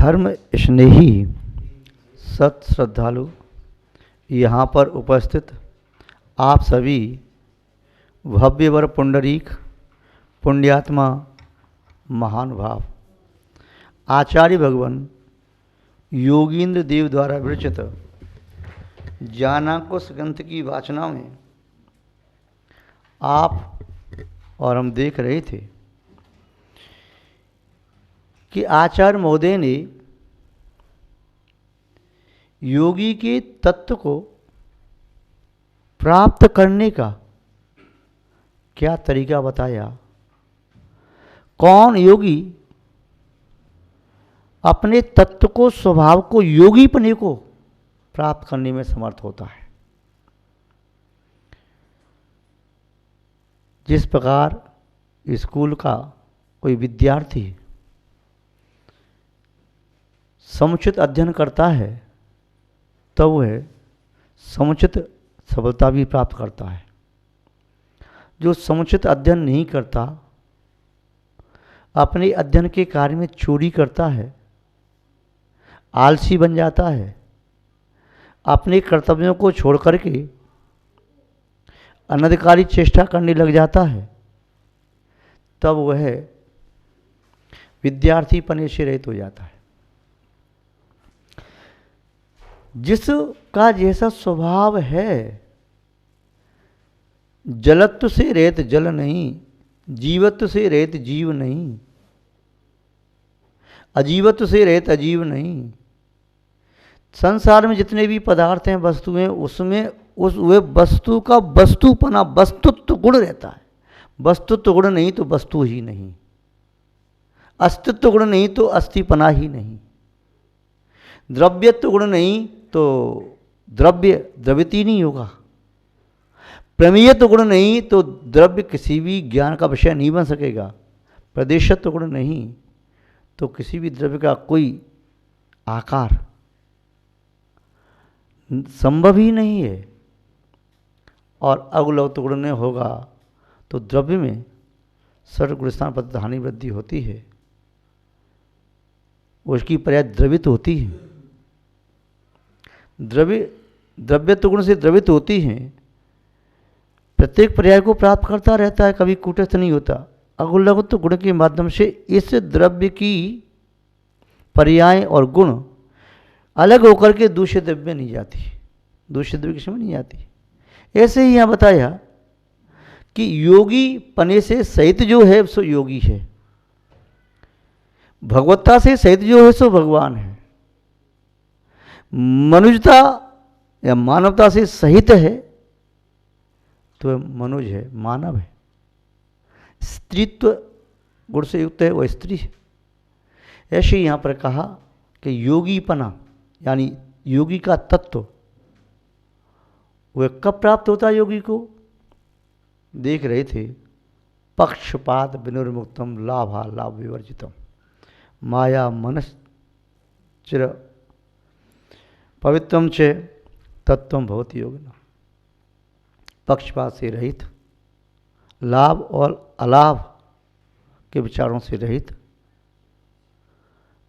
धर्म स्नेही सत श्रद्धालु, यहाँ पर उपस्थित आप सभी भव्यवर पुंडरीक पुण्यात्मा महानुभाव आचार्य भगवान योगींद्र देव द्वारा विरचित ज्ञानाकुश ग्रंथ की वाचना में आप और हम देख रहे थे कि आचार्य महोदय ने योगी के तत्व को प्राप्त करने का क्या तरीका बताया। कौन योगी अपने तत्व को, स्वभाव को, योगीपने को प्राप्त करने में समर्थ होता है। जिस प्रकार स्कूल का कोई विद्यार्थी समुचित अध्ययन करता है तब वह समुचित सफलता भी प्राप्त करता है। जो समुचित अध्ययन नहीं करता, अपने अध्ययन के कार्य में चोरी करता है, आलसी बन जाता है, अपने कर्तव्यों को छोड़ करके अनधिकारी चेष्टा करने लग जाता है, तब वह विद्यार्थी पने से रहित हो जाता है। जिसका जैसा स्वभाव है, जलत्व से रहित जल नहीं, जीवत्व से रहित जीव नहीं, अजीवत्व से रहित अजीव नहीं। संसार में जितने भी पदार्थ हैं, वस्तुएं, उसमें वह वस्तु का वस्तुपना, वस्तुत्व गुण रहता है। वस्तुत्व गुण नहीं तो वस्तु ही नहीं, अस्तित्व गुण नहीं तो अस्तिपना ही नहीं, द्रव्यत्व गुण नहीं तो द्रव्य द्रव्यति नहीं होगा, प्रमेयत्व गुण नहीं तो द्रव्य किसी भी ज्ञान का विषय नहीं बन सकेगा, प्रदेशत्व गुण नहीं तो किसी भी द्रव्य का कोई आकार संभव ही नहीं है। और अगुलवत्व गुण नहीं होगा तो द्रव्य में सर्वगुण स्थान पद हानि वृद्धि होती है, उसकी पर्याय द्रवित होती है। द्रव्यत्व गुण से द्रवित होती हैं, प्रत्येक पर्याय को प्राप्त करता रहता है, कभी कूटस्थ नहीं होता। अगुलवत्व गुण के माध्यम से इस द्रव्य की पर्याय और गुण अलग होकर के दूसरे द्रव्य में नहीं जाती, दूसरे द्रव्य के समय नहीं जाती। ऐसे ही यहाँ बताया कि योगी पने से सहित जो है सो योगी है, भगवत्ता से सहित जो है सो भगवान है, मनुष्यता या मानवता से सहित है तो मनुज है, मानव है, स्त्रीत्व गुण से युक्त है वह स्त्री है। ऐसे यहाँ पर कहा कि योगीपना यानी योगी का तत्व वह कब प्राप्त होता है। योगी को देख रहे थे, पक्षपात विनिर्मुक्तम लाभा लाभ विवर्जितम माया मनश्चिर पवित्रम च तत्वम भवति योगिना। पक्षपात से रहित, लाभ और अलाभ के विचारों से रहित,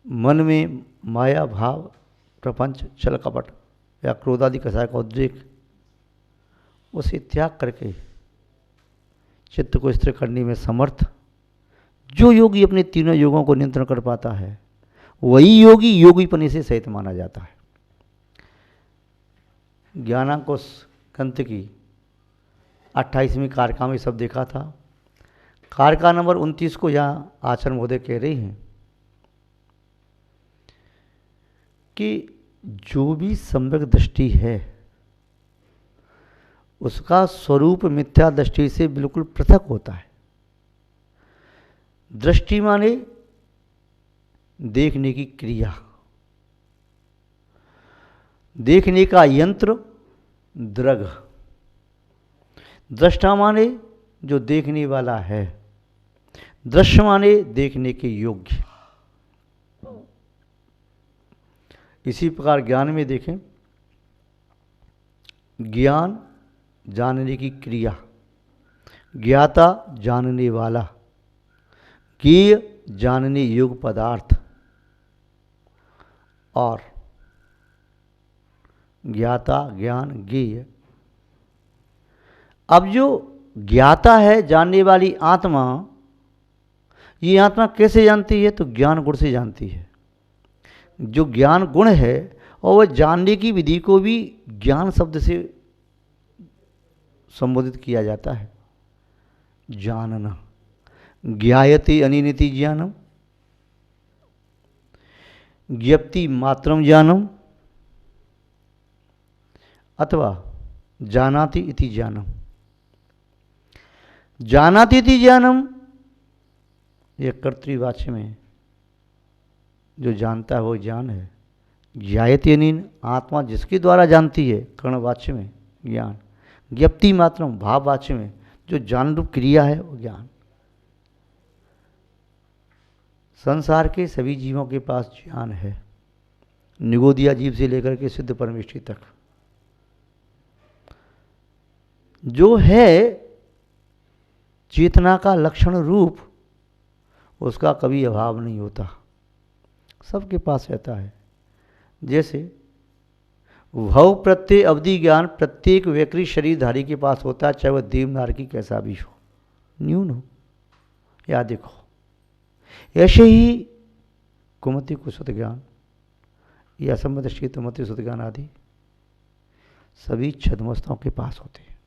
मन में माया भाव, प्रपंच, छल कपट या क्रोधादि कषाय का उद्रेक, उसे त्याग करके चित्त को स्थिर करने में समर्थ जो योगी अपने तीनों योगों को नियंत्रण कर पाता है, वही योगी योगीपने से सहित माना जाता है। ज्ञानाकुश ग्रंथ की 28वीं कारिका में सब देखा था। कारिका नंबर 29 को यहाँ आचार्य महोदय कह रहे हैं कि जो भी सम्यक दृष्टि है उसका स्वरूप मिथ्या दृष्टि से बिल्कुल पृथक होता है। दृष्टि माने देखने की क्रिया, देखने का यंत्र दृग, दृष्टा माने जो देखने वाला है, दृश्य माने देखने के योग्य। इसी प्रकार ज्ञान में देखें, ज्ञान जानने की क्रिया, ज्ञाता जानने वाला, ज्ञेय जानने योग्य पदार्थ, और ज्ञाता ज्ञान ज्ञेय। अब जो ज्ञाता है, जानने वाली आत्मा, ये आत्मा कैसे जानती है? तो ज्ञान गुण से जानती है। जो ज्ञान गुण है, और वह जानने की विधि को भी ज्ञान शब्द से संबोधित किया जाता है। जानना, ज्ञायते अनिनिति ज्ञानम, ज्ञप्ति मात्रम ज्ञानम, अथवा जानाति इति ज्ञानम। जानाति इति ज्ञानम, यह कर्तृवाच्य में जो जानता है वो ज्ञान है। ज्ञायते अनिन, आत्मा जिसके द्वारा जानती है, कर्णवाच्य में ज्ञान। ज्ञप्ति मात्रम, भाववाच्य में जो जान रूप क्रिया है वो ज्ञान। संसार के सभी जीवों के पास ज्ञान है, निगोदिया जीव से लेकर के सिद्ध परमेष्ठी तक। जो है चेतना का लक्षण रूप, उसका कभी अभाव नहीं होता, सबके पास रहता है। जैसे भव प्रत्यय अवधि ज्ञान प्रत्येक वैकृत शरीरधारी के पास होता है, चाहे वह देवनार की कैसा भी हो, न्यून हो या अधिक हो। ऐसे ही कुमति कुसुत ज्ञान या असंबद्ध शीतमति सुत ज्ञान आदि सभी छद्मस्तों के पास होते हैं।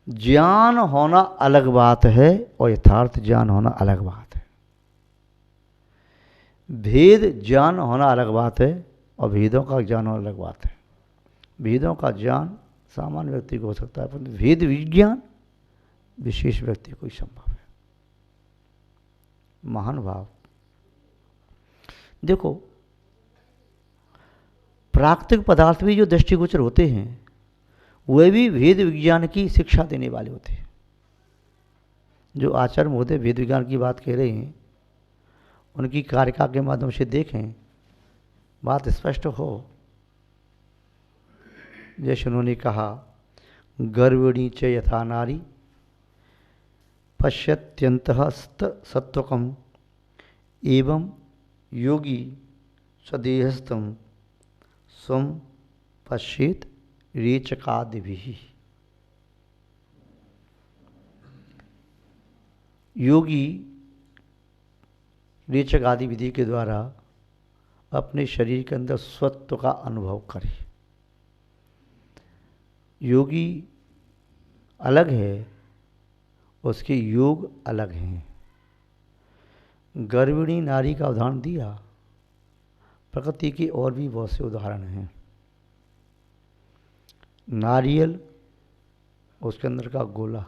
ज्ञान होना अलग बात है और यथार्थ ज्ञान होना अलग बात है। भेद ज्ञान होना अलग बात है और भेदों का ज्ञान होना अलग बात है। भेदों का ज्ञान सामान्य व्यक्ति को हो सकता है, परंतु भेद विज्ञान विशेष व्यक्ति को ही संभव है। महान भाव। देखो, प्राकृतिक पदार्थ भी जो दृष्टिगोचर होते हैं, वे भी वेद विज्ञान की शिक्षा देने वाले होते हैं। जो आचार्य महोदय वेद विज्ञान की बात कह रहे हैं, उनकी कारिका के माध्यम से देखें, बात स्पष्ट हो। जैसे उन्होंने कहा, गर्विणी च यथा नारी पश्यत्यंतः सत्वकम एवं योगी स्वदेहस्थम स्वम पश्येत रेचकादिभिः। योगी रेचक आदि विधि के द्वारा अपने शरीर के अंदर स्वत्व का अनुभव करे। योगी अलग है, उसके योग अलग हैं। गर्भिणी नारी का उदाहरण दिया, प्रकृति के और भी बहुत से उदाहरण हैं। नारियल, उसके अंदर का गोला,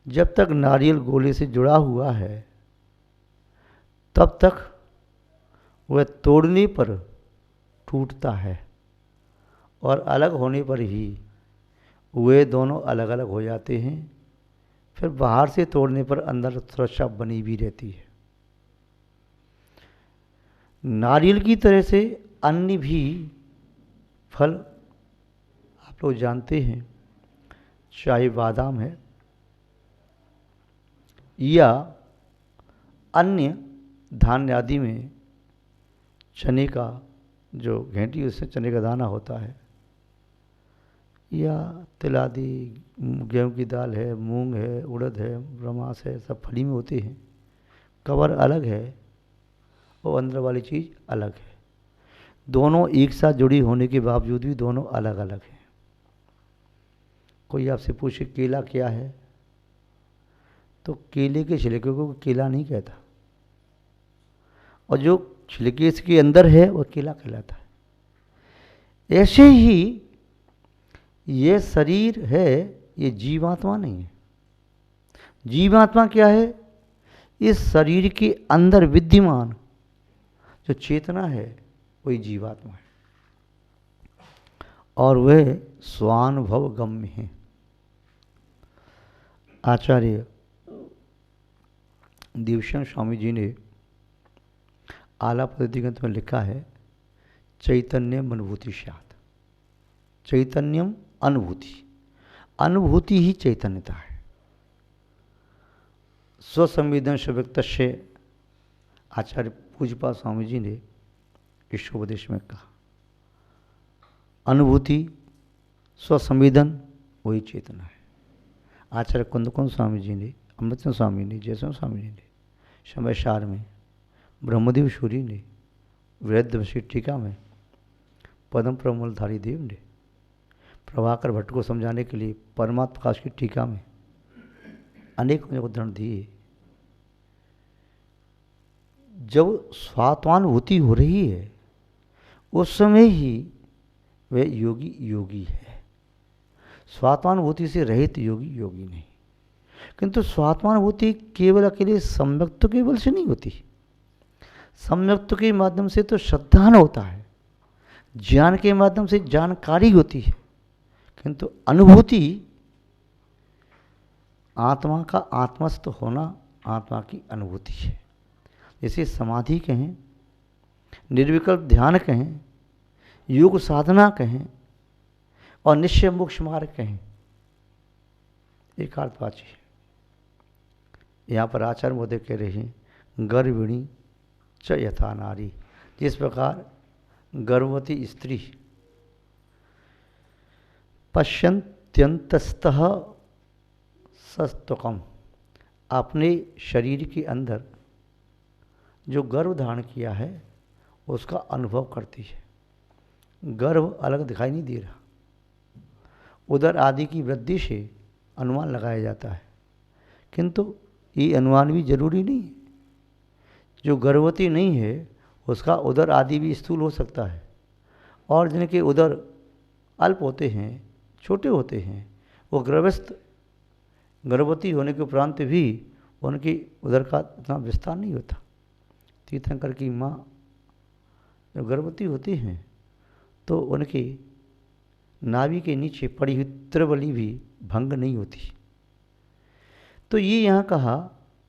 जब तक नारियल गोले से जुड़ा हुआ है तब तक वह तोड़ने पर टूटता है, और अलग होने पर ही वे दोनों अलग अलग हो जाते हैं। फिर बाहर से तोड़ने पर अंदर सुरक्षा बनी भी रहती है। नारियल की तरह से अन्य भी फल आप लोग जानते हैं, चाहे बादाम है या अन्य धान्य आदि में चने का जो घेंटी, उससे चने का दाना होता है, या तिल आदि, गेहूँ की दाल है, मूंग है, उड़द है, ब्रह्मास है, सब फली में होते हैं। कवर अलग है और अंदर वाली चीज़ अलग है। दोनों एक साथ जुड़ी होने के बावजूद भी दोनों अलग अलग हैं। कोई आपसे पूछे केला क्या है, तो केले के छिलके को केला नहीं कहता, और जो छिलके इसके अंदर है वह केला कहलाता है। ऐसे ही ये शरीर है, ये जीवात्मा नहीं है। जीवात्मा क्या है? इस शरीर के अंदर विद्यमान जो चेतना है वही जीवात्मा है, और वह स्वानुभव गम्य है। आचार्य देवश्याम स्वामी जी ने आला पद्धति ग्रंथ में लिखा है, चैतन्यम अनुभूति स्यात्। चैतन्यम अनुभूति, अनुभूति ही चैतन्यता है। स्वसंवेदन व्यक्त से आचार्य पूज्यपाद स्वामी जी ने ईशोपदेश में कहा। अनुभूति, स्वसंवेदन वही चेतना है। आचार्य कुंदकुंद स्वामी जी ने, अमृतचंद स्वामी ने, जयसिंह स्वामी जी ने, समय सार में, ब्रह्मदेव सूरी ने, वृद्धवशी टीका में, पद्म प्रमोलधारी देव ने, प्रभाकर भट्ट को समझाने के लिए परमात्म प्रकाश की टीका में अनेक उदाहरण दिए। जब स्वात्मानुभूति हो रही है उस समय ही वह योगी योगी है। स्वात्मानुभूति से रहित योगी योगी नहीं। किंतु स्वात्मानुभूति केवल अकेले सम्यक्त्व केवल से नहीं होती। सम्यक्त्व के माध्यम से तो श्रद्धान होता है, ज्ञान के माध्यम से जानकारी होती है, किंतु अनुभूति आत्मा का आत्मस्थ होना, आत्मा की अनुभूति है। जैसे समाधि कहें, निर्विकल्प ध्यान कहें, योग साधना कहें और निश्चय मोक्ष मार्ग कहें, एक अर्थवाची है। यहाँ पर आचार्य महोदय कह रहे हैं, गर्भिणी च यथा नारी। जिस प्रकार गर्भवती स्त्री पश्यन्त्यन्तस्तः सस्तकम, अपने शरीर के अंदर जो गर्भ धारण किया है उसका अनुभव करती है। गर्भ अलग दिखाई नहीं दे रहा, उदर आदि की वृद्धि से अनुमान लगाया जाता है, किंतु ये अनुमान भी जरूरी नहीं है। जो गर्भवती नहीं है उसका उदर आदि भी स्थूल हो सकता है, और जिनके उदर अल्प होते हैं, छोटे होते हैं, वो गर्भवती होने के उपरांत भी उनकी उदर का उतना विस्तार नहीं होता। तीर्थंकर की माँ जब गर्भवती होती हैं तो उनकी नाभि के नीचे पड़ी हुई त्रिबली भी भंग नहीं होती। तो ये यहाँ कहा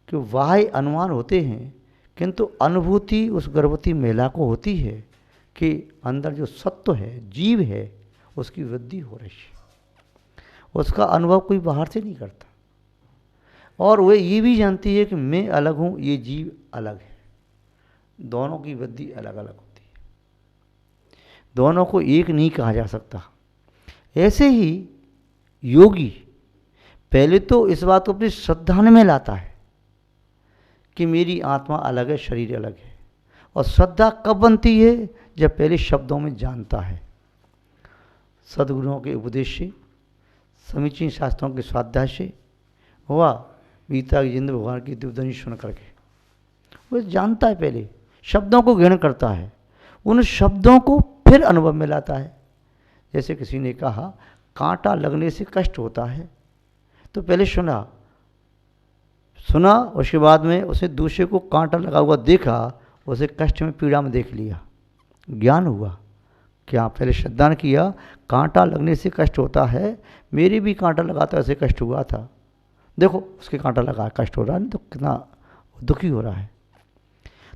कि बाह्य अनुमान होते हैं, किंतु अनुभूति उस गर्भवती महिला को होती है कि अंदर जो सत्व है, जीव है, उसकी वृद्धि हो रही है। उसका अनुभव कोई बाहर से नहीं करता, और वह ये भी जानती है कि मैं अलग हूँ, ये जीव अलग है। दोनों की वृद्धि अलग अलग होती है, दोनों को एक नहीं कहा जा सकता। ऐसे ही योगी पहले तो इस बात को अपनी श्रद्धा में लाता है कि मेरी आत्मा अलग है, शरीर अलग है। और श्रद्धा कब बनती है? जब पहले शब्दों में जानता है, सद्गुरुओं के उपदेश से, समीचीन शास्त्रों के स्वाध्याय से, व गीता जिंद्र भगवान की दिव्यध्वनि सुन करके वो जानता है, पहले शब्दों को ग्रहण करता है, उन शब्दों को फिर अनुभव में लाता है। जैसे किसी ने कहा कांटा लगने से कष्ट होता है, तो पहले सुना, उसके बाद में उसे दूसरे को कांटा लगा हुआ देखा, उसे कष्ट में, पीड़ा में देख लिया, ज्ञान हुआ। क्या पहले श्रद्धान किया, कांटा लगने से कष्ट होता है, मेरे भी कांटा लगा था, ऐसे कष्ट हुआ था, देखो उसके कांटा लगा, कष्ट हो रहा है, नहीं तो कितना दुखी हो रहा है।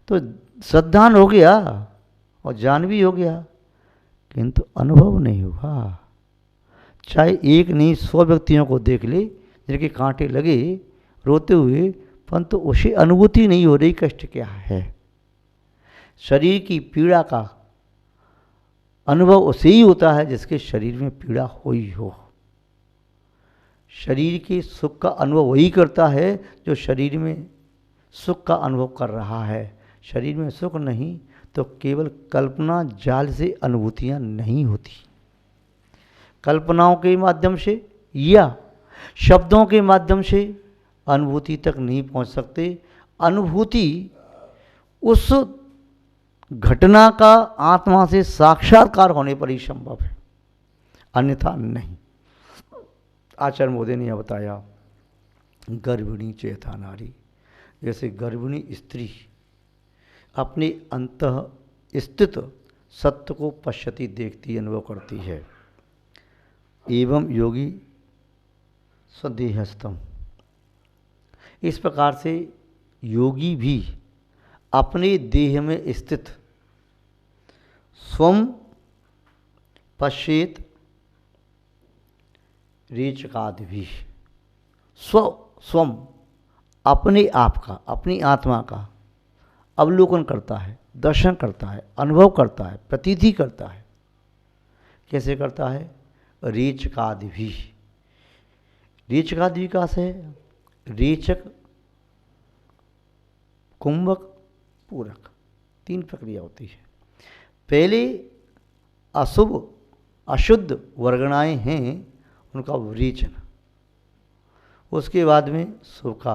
तो श्रद्धान हो गया और जान भी हो गया, किंतु अनुभव नहीं हुआ। चाहे एक नहीं 100 व्यक्तियों को देख ले जिनके कांटे लगे रोते हुए, परंतु उसे अनुभूति नहीं हो रही कष्ट क्या है। शरीर की पीड़ा का अनुभव उसे ही होता है जिसके शरीर में पीड़ा हुई हो। शरीर के सुख का अनुभव वही करता है जो शरीर में सुख का अनुभव कर रहा है। शरीर में सुख नहीं तो केवल कल्पना जाल से अनुभूतियाँ नहीं होती। कल्पनाओं के माध्यम से या शब्दों के माध्यम से अनुभूति तक नहीं पहुंच सकते। अनुभूति उस घटना का आत्मा से साक्षात्कार होने पर ही संभव है, अन्यथा नहीं। आचार्य महोदय ने यह बताया, गर्भिणी चेता नारी, जैसे गर्भिणी स्त्री अपने अंतः स्थित सत्य को पश्यती, देखती, अनुभव करती है। एवं योगी स्वदेहस्थम, इस प्रकार से योगी भी अपने देह में स्थित स्वम पश्येत रेचकादि भी, स्वम अपने आप का, अपनी आत्मा का अवलोकन करता है, दर्शन करता है, अनुभव करता है, प्रतीति करता है। कैसे करता है? रेचकादि भी। रेचकादि विकास है, रेचक, कुंभक, पूरक, 3 प्रक्रिया होती है। पहले अशुभ अशुद्ध वर्गणाएं हैं, उनका रेचन। उसके बाद में शुभ का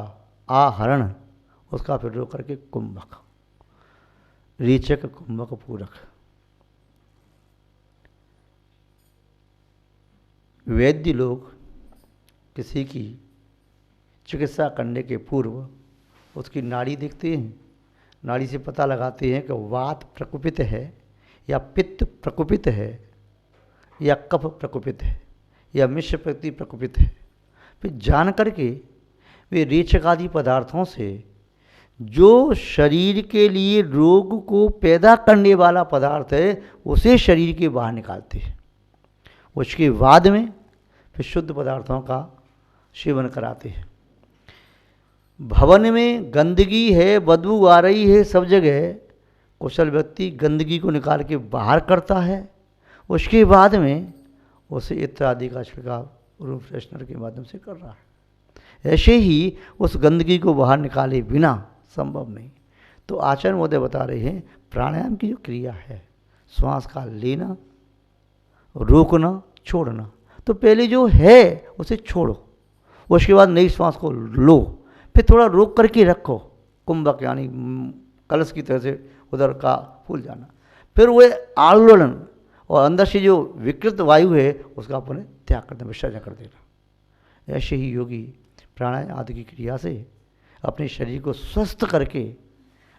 आहरण, उसका फिर रोक करके कुंभक। रेचक, कुंभक, पूरक। वैद्य लोग किसी की चिकित्सा करने के पूर्व उसकी नाड़ी देखते हैं। नाड़ी से पता लगाते हैं कि वात प्रकोपित है या पित्त प्रकोपित है या कफ प्रकोपित है या मिश्र प्रकृति प्रकोपित है। फिर जान करके वे रेचक आदि पदार्थों से जो शरीर के लिए रोग को पैदा करने वाला पदार्थ है उसे शरीर के बाहर निकालते हैं। उसके बाद में फिर शुद्ध पदार्थों का सेवन कराते हैं। भवन में गंदगी है, बदबू आ रही है सब जगह, कुशल व्यक्ति गंदगी को निकाल के बाहर करता है। उसके बाद में उसे इत्र आदि का छिड़काव रूम फ्रेशनर के माध्यम से कर रहा है। ऐसे ही उस गंदगी को बाहर निकाले बिना संभव नहीं। तो आचार्य महोदय बता रहे हैं प्राणायाम की जो क्रिया है, श्वास का लेना, रोकना, छोड़ना, तो पहले जो है उसे छोड़ो, उसके बाद नई श्वास को लो, फिर थोड़ा रोक करके रखो, कुंभक यानी कलश की तरह से उधर का फूल जाना, फिर वह आलोड़न और अंदर से जो विकृत वायु है उसका अपने त्याग कर देना, विसर्जन कर देना। ऐसे ही योगी प्राणायाम आदि की क्रिया से अपने शरीर को स्वस्थ करके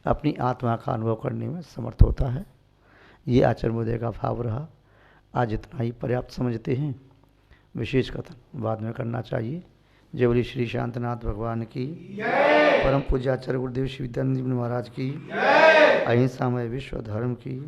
अपनी आत्मा का अनुभव करने में समर्थ होता है। ये आचार्य महोदय का भाव रहा। आज इतना ही पर्याप्त समझते हैं, विशेष कथन बाद में करना चाहिए। जय बोली श्री शांतनाथ भगवान की, परम पूज्य आचार्य गुरुदेव श्री विद्यानंद जी महाराज की, अहिंसामय विश्व धर्म की।